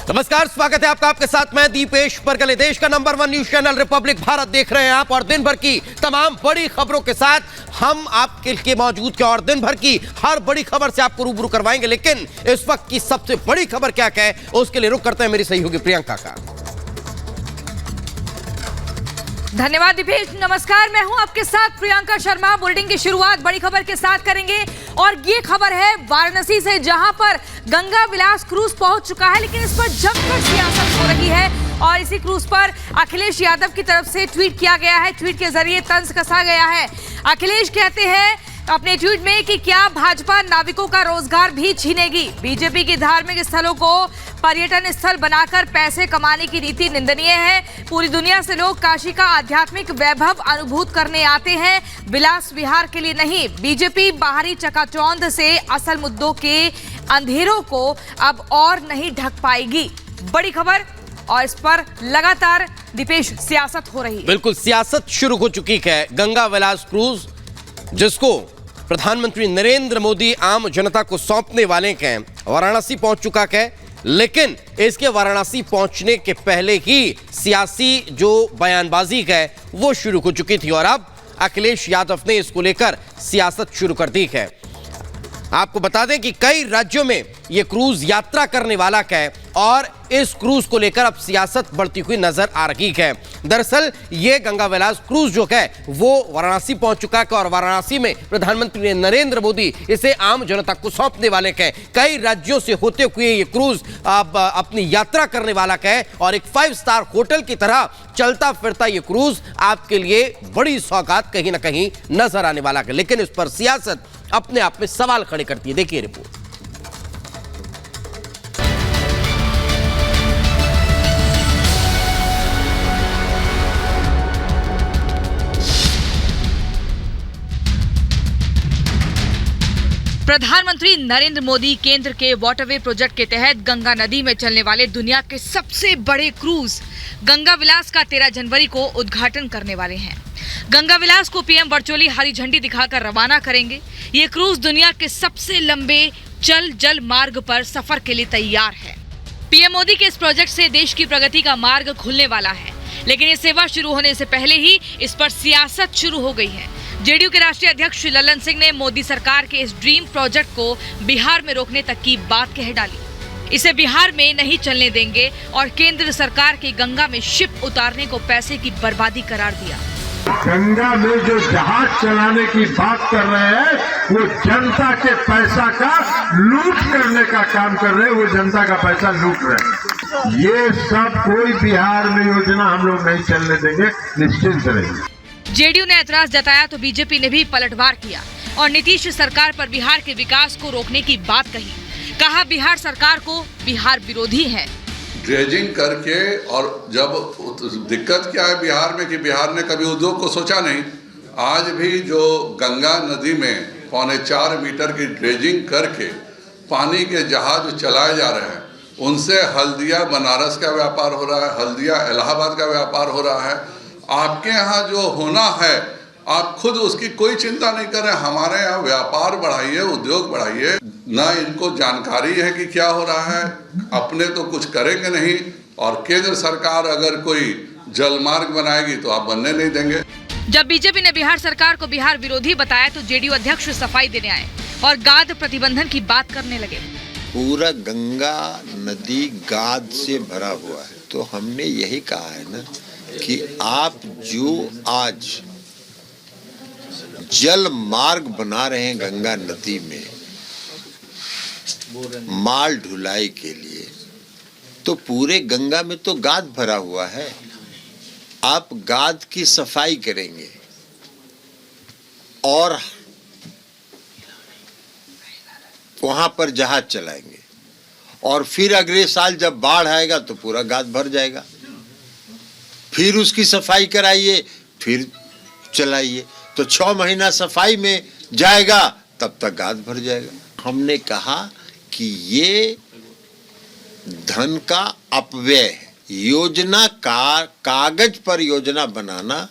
नमस्कार, स्वागत है आपका। आपके साथ मैं दीपेश परगले। देश का number 1 news channel Republic Bharat देख रहे हैं आप, और दिन भर की तमाम बड़ी खबरों के साथ हम आपके लिए मौजूद हैं और दिन भर की हर बड़ी खबर से आपको रूबरू करवाएंगे। लेकिन इस वक्त की सबसे बड़ी खबर क्या है, उसके लिए रुख करते हैं मेरी सहयोगी प्रियंका का। धन्यवाद दीपेश। नमस्कार, मैं हूं आपके साथ प्रियंका शर्मा। बुलेटिन की शुरुआत बड़ी खबर के साथ करेंगे और ये खबर है वाराणसी से, जहां पर गंगा विलास क्रूज पहुंच चुका है, लेकिन इस पर जमकर सियासत हो रही है। और इसी क्रूज पर अखिलेश यादव की तरफ से ट्वीट किया गया है। ट्वीट के जरिए तंज कसा गया है। अखिलेश कहते हैं अपने ट्वीट में कि क्या भाजपा नाविकों का रोजगार भी छीनेगी। बीजेपी की धार्मिक स्थलों को पर्यटन स्थल बनाकर पैसे कमाने की नीति निंदनीय है। पूरी दुनिया से लोग काशी का आध्यात्मिक वैभव अनुभूत करने आते हैं, विलास विहार के लिए नहीं। बीजेपी बाहरी चकाचौंध से असल मुद्दों के अंधेरों को अब और नहीं ढक पाएगी। बड़ी खबर, और इस पर लगातार दीपेश सियासत हो रही है। बिल्कुल, सियासत शुरू हो चुकी है। गंगा विलास क्रूज, जिसको प्रधानमंत्री नरेंद्र मोदी आम जनता को सौंपने वाले हैं, वाराणसी पहुंच चुका है। लेकिन इसके वाराणसी पहुंचने के पहले ही सियासी जो बयानबाजी है वो शुरू हो चुकी थी, और अब अखिलेश यादव ने इसको लेकर सियासत शुरू कर दी है। आपको बता दें कि कई राज्यों में यह क्रूज यात्रा करने वाला है, और इस क्रूज को लेकर अब सियासत बढ़ती हुई नजर आ रही है। दरअसल ये गंगा विलास क्रूज जो है वो वाराणसी पहुंच चुका है, और वाराणसी में प्रधानमंत्री नरेंद्र मोदी इसे आम जनता को सौंपने वाले हैं। कई राज्यों से होते हुए ये क्रूज अब अपनी यात्रा करने वाला है, और एक 5 स्टार होटल की तरह चलता फिरता ये क्रूज आपके लिए बड़ी सौगात कहीं ना कहीं नजर आने वाला है। लेकिन इस पर सियासत अपने आप में सवाल खड़े करती है। देखिए रिपोर्ट। प्रधानमंत्री नरेंद्र मोदी केंद्र के वाटरवे प्रोजेक्ट के तहत गंगा नदी में चलने वाले दुनिया के सबसे बड़े क्रूज गंगा विलास का 13 जनवरी को उद्घाटन करने वाले हैं। गंगा विलास को पीएम वर्चुअली हरी झंडी दिखाकर रवाना करेंगे। ये क्रूज दुनिया के सबसे लंबे जल मार्ग पर सफर के लिए तैयार है। पीएम मोदी के इस प्रोजेक्ट से देश की प्रगति का मार्ग खुलने वाला है, लेकिन ये सेवा शुरू होने से पहले ही इस पर सियासत शुरू हो गई है। जेडीयू के राष्ट्रीय अध्यक्ष ललन सिंह ने मोदी सरकार के इस ड्रीम प्रोजेक्ट को बिहार में रोकने तक की बात कह डाली। इसे बिहार में नहीं चलने देंगे और केंद्र सरकार की गंगा में शिप उतारने को पैसे की बर्बादी करार दिया। गंगा में जो जहाज चलाने की बात कर रहे हैं वो जनता के पैसा का लूट करने का काम कर रहे हैं, वो जनता का पैसा लूट रहे हैं। ये सब कोई बिहार में योजना हम लोग नहीं चलने देंगे, निश्चिंत रहिए। जेडीयू ने ऐतराज जताया तो बीजेपी ने भी पलटवार किया और नीतीश सरकार पर बिहार के विकास को रोकने की बात कही। कहा बिहार सरकार को बिहार विरोधी है। ड्रेजिंग करके, और जब दिक्कत क्या है बिहार में कि बिहार ने कभी उद्योग को सोचा नहीं। आज भी जो गंगा नदी में 4.25 मीटर की ड्रेजिंग करके पानी के जहाज चलाए जा रहे हैं, उनसे हल्दिया बनारस का व्यापार हो रहा है, हल्दिया इलाहाबाद का व्यापार हो रहा है। आपके यहाँ जो होना है आप खुद उसकी कोई चिंता नहीं कर रहे। हमारे यहाँ व्यापार बढ़ाइए, उद्योग बढ़ाइए। ना इनको जानकारी है कि क्या हो रहा है, अपने तो कुछ करेंगे नहीं, और केंद्र सरकार अगर कोई जलमार्ग बनाएगी तो आप बनने नहीं देंगे। जब बीजेपी ने बिहार सरकार को बिहार विरोधी बताया तो जेडीयू अध्यक्ष सफाई देने आए और गाद प्रतिबंधन की बात करने लगे। पूरा गंगा नदी गाद से भरा हुआ है, तो हमने यही कहा है ना कि आप जो आज जल मार्ग बना रहे हैं गंगा नदी में माल ढुलाई के लिए, तो पूरे गंगा में तो गाद भरा हुआ है। आप गाद की सफाई करेंगे और वहां पर जहाज चलाएंगे, और फिर अगले साल जब बाढ़ आएगा तो पूरा गाद भर जाएगा। फिर उसकी सफाई कराइए, फिर चलाइए, तो 6 महीना सफाई में जाएगा, तब तक गाद भर जाएगा। हमने कहा कि ये धन का अपव्यय है। योजना का कागज पर योजना बनाना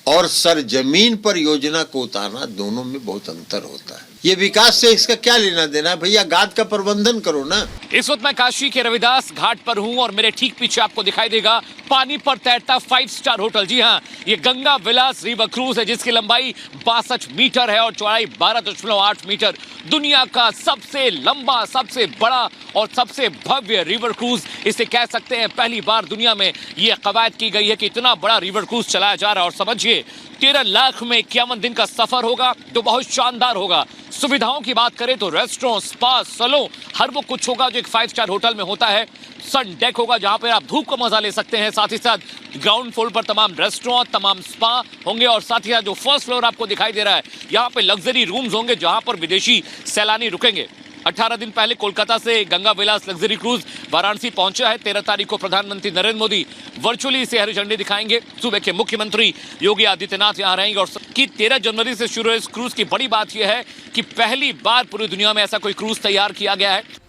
और सरजमीन पर योजना को उतारना, दोनों में बहुत अंतर होता है। ये विकास से इसका क्या लेना देना भैया, गाद का प्रबंधन करो ना। इस वक्त मैं काशी के रविदास घाट पर हूं और मेरे ठीक पीछे आपको दिखाई देगा पानी पर तैरता 5 स्टार होटल। जी हां, ये गंगा विलास रिवर क्रूज है जिसकी लंबाई 62 मीटर है और चौड़ाई 12.8 मीटर। दुनिया का सबसे लंबा, सबसे बड़ा और सबसे भव्य रिवर क्रूज इसे कह सकते हैं। पहली बार दुनिया में यह कवायद की गई है कि इतना बड़ा रिवर क्रूज चलाया जा रहा है। और समझिए 13 लाख में 51 दिन का सफर होगा तो बहुत शानदार होगा। सुविधाओं की बात करें तो रेस्टोरेंट, स्पा, सैलून, हर वो कुछ होगा जो एक 5 स्टार होटल में होता है। सन डेक होगा जहां पर आप धूप का मजा ले सकते हैं। साथ ही साथ ग्राउंड फ्लोर पर तमाम रेस्टोरेंट, तमाम स्पा होंगे और साथ ही साथ जो फर्स्ट फ्लोर आपको दिखाई दे रहा है यहाँ पे लग्जरी रूम्स होंगे जहां पर विदेशी सैलानी रुकेंगे। 18 दिन पहले कोलकाता से गंगा विलास लग्जरी क्रूज वाराणसी पहुंचा है। 13 तारीख को प्रधानमंत्री नरेंद्र मोदी वर्चुअली इसे हरी झंडी दिखाएंगे। सूबे के मुख्यमंत्री योगी आदित्यनाथ यहां रहेंगे और 13 जनवरी से शुरू इस क्रूज की बड़ी बात यह है कि पहली बार पूरी दुनिया में ऐसा कोई क्रूज तैयार किया गया है।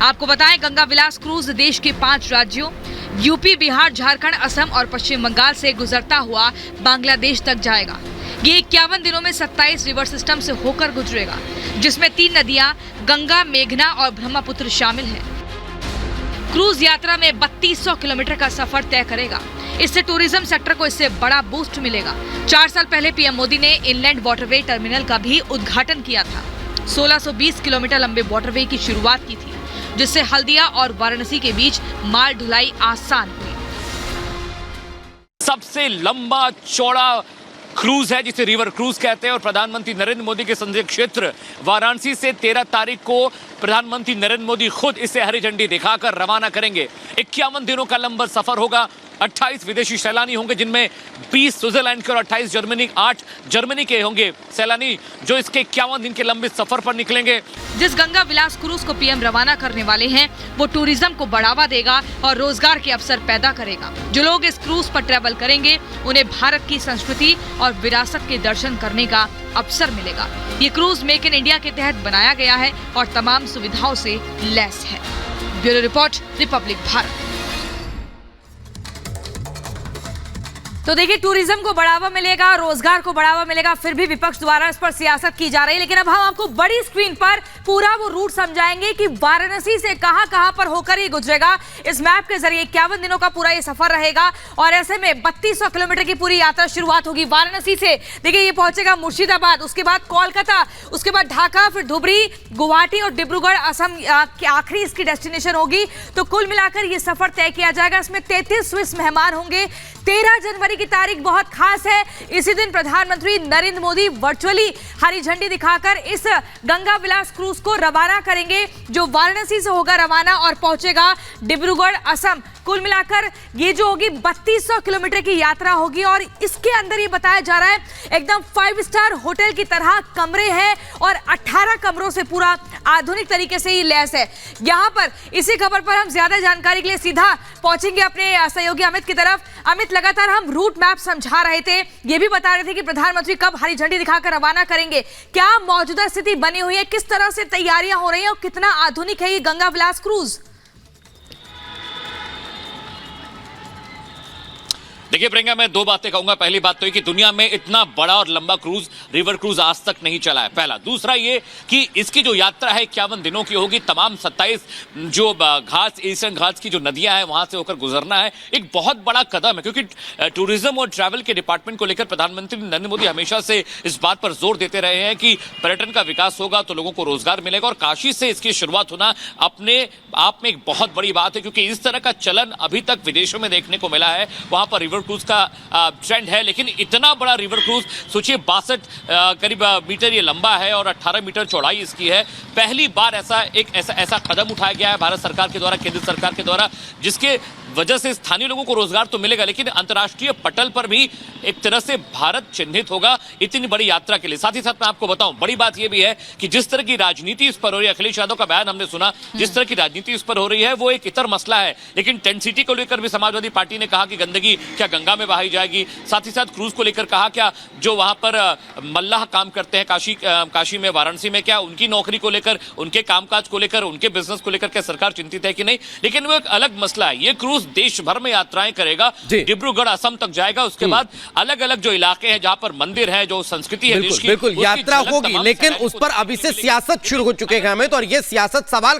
आपको बताएं, गंगा विलास क्रूज देश के 5 राज्यों यूपी, बिहार, झारखंड, असम और पश्चिम बंगाल से गुजरता हुआ बांग्लादेश तक जाएगा। ये 51 दिनों में 27 रिवर सिस्टम से होकर गुजरेगा, जिसमें 3 नदियां गंगा, मेघना और ब्रह्मपुत्र शामिल हैं। क्रूज यात्रा में 3200 किलोमीटर का सफर तय करेगा। इससे टूरिज्म सेक्टर को इससे बड़ा बूस्ट मिलेगा। 4 साल पहले पीएम मोदी ने इनलैंड वाटरवे टर्मिनल का भी उद्घाटन किया था। 1620 किलोमीटर लंबे वाटरवे की शुरुआत की थी, जिससे हल्दिया और वाराणसी के बीच माल ढुलाई आसान हुई। सबसे लंबा चौड़ा क्रूज है जिसे रिवर क्रूज कहते हैं और प्रधानमंत्री नरेंद्र मोदी के संसदीय क्षेत्र वाराणसी से 13 तारीख को प्रधानमंत्री नरेंद्र मोदी खुद इसे हरी झंडी दिखाकर रवाना करेंगे। 51 दिनों का लंबा सफर होगा। 28 विदेशी सैलानी होंगे जिनमें 20 स्विट्जरलैंड के और 28 8 जर्मनी के होंगे सैलानी जो इसके 51 दिन के लंबे सफर पर निकलेंगे। जिस गंगा विलास क्रूज को पीएम रवाना करने वाले हैं वो टूरिज्म को बढ़ावा देगा और रोजगार के अवसर पैदा करेगा। जो लोग इस क्रूज पर ट्रैवल करेंगे उन्हें भारत की संस्कृति और विरासत के दर्शन करने का अवसर मिलेगा। ये क्रूज मेक इन इंडिया के तहत बनाया गया है और तमाम सुविधाओं से लैस है। Bureau report, Republic Bharat. तो देखिए, टूरिज्म को बढ़ावा मिलेगा, रोजगार को बढ़ावा मिलेगा, फिर भी विपक्ष द्वारा इस पर सियासत की जा रही है। लेकिन अब हम आपको बड़ी स्क्रीन पर पूरा वो रूट समझाएंगे कि वाराणसी से कहां पर होकर ये गुजरेगा। इस मैप के जरिए 51 दिनों का पूरा ये सफर रहेगा और ऐसे में 3200 किलोमीटर की पूरी यात्रा शुरुआत होगी वाराणसी से। देखिए, ये पहुंचेगा मुर्शिदाबाद, उसके बाद कोलकाता, उसके बाद ढाका, फिर धुबरी, गुवाहाटी और डिब्रूगढ़ असम की आखिरी इसकी डेस्टिनेशन होगी। तो कुल मिलाकर ये सफर तय किया जाएगा। इसमें 33 स्विस मेहमान होंगे। 13 जनवरी की तारीख बहुत खास है। इसी दिन प्रधानमंत्री नरेंद्र मोदी वर्चुअली हरी झंडी दिखाकर इस गंगा विलास क्रूज को रवाना करेंगे, जो वाराणसी से होगा रवाना और पहुंचेगा डिब्रूगढ़, असम। कुल मिलाकर ये जो होगी 3200 किलोमीटर की यात्रा होगी और इसके अंदर ये बताया जा रहा है एकदम 5 स्टार होटल की तरह कमरे हैं और 18 कमरों से पूरा आधुनिक तरीके से ये लैस है। यहाँ पर इसी खबर पर हम ज्यादा जानकारी के लिए सीधा पहुंचेंगे अपने सहयोगी अमित की तरफ। अमित, लगातार हम रूट मैप समझा रहे थे, ये भी बता रहे थे कि प्रधानमंत्री कब हरी झंडी दिखाकर रवाना करेंगे। क्या मौजूदा स्थिति बनी हुई है, किस तरह से तैयारियां हो रही हैं और कितना आधुनिक है ये गंगा विलास क्रूज? देखिए प्रियंका, मैं 2 बातें कहूंगा। पहली बात तो ये कि दुनिया में इतना बड़ा और लंबा क्रूज, रिवर क्रूज आज तक नहीं चला है, पहला। दूसरा ये कि इसकी जो यात्रा है 51 दिनों की होगी। तमाम 27 जो घाट्स, एशियन घाट्स की जो नदियां हैं वहां से होकर गुजरना है। एक बहुत बड़ा कदम है क्योंकि टूरिज्म और ट्रैवल के डिपार्टमेंट को लेकर प्रधानमंत्री नरेंद्र मोदी हमेशा से इस बात पर जोर देते रहे हैं कि पर्यटन का विकास होगा तो लोगों को रोजगार मिलेगा। और काशी से इसकी शुरुआत होना अपने आप में एक बहुत बड़ी बात है क्योंकि इस तरह का चलन अभी तक विदेशों में देखने को मिला है। वहां पर रिवर क्रूज का ट्रेंड है, लेकिन इतना बड़ा रिवर क्रूज, सोचिए 62 करीब मीटर ये लंबा है और 18 मीटर चौड़ाई इसकी है। पहली बार ऐसा कदम उठाया गया है भारत सरकार के द्वारा, केंद्र सरकार के द्वारा, जिसके वजह से स्थानीय लोगों को रोजगार तो मिलेगा लेकिन अंतर्राष्ट्रीय पटल पर भी एक तरह से भारत चिन्हित होगा इतनी बड़ी यात्रा के लिए। साथ ही साथ मैं आपको बताऊं, बड़ी बात यह भी है कि जिस तरह की राजनीति इस पर हो रही है, अखिलेश यादव का बयान हमने सुना, जिस तरह की राजनीति इस पर हो रही है वो एक इतर मसला है। लेकिन टेंट सिटी को लेकर भी समाजवादी पार्टी ने कहा कि गंदगी क्या गंगा में बहाई जाएगी। साथ ही साथ क्रूज को लेकर कहा क्या जो वहां पर मल्लाह काम करते हैं काशी में, वाराणसी में, क्या उनकी नौकरी को लेकर, उनके कामकाज को लेकर, उनके बिजनेस को लेकर क्या सरकार चिंतित है कि नहीं। लेकिन वो एक अलग मसला है। ये क्रूज देश भर में यात्राएं करेगा, डिब्रूगढ़ असम तक जाएगा, उसके बाद अलग अलग जो इलाके हैं जहां पर मंदिर है, जो संस्कृति है देश की, बिल्कुल यात्रा होगी, लेकिन उस पर अभी से सियासत शुरू हो चुके हैं हमें। तो और ये सियासत सवाल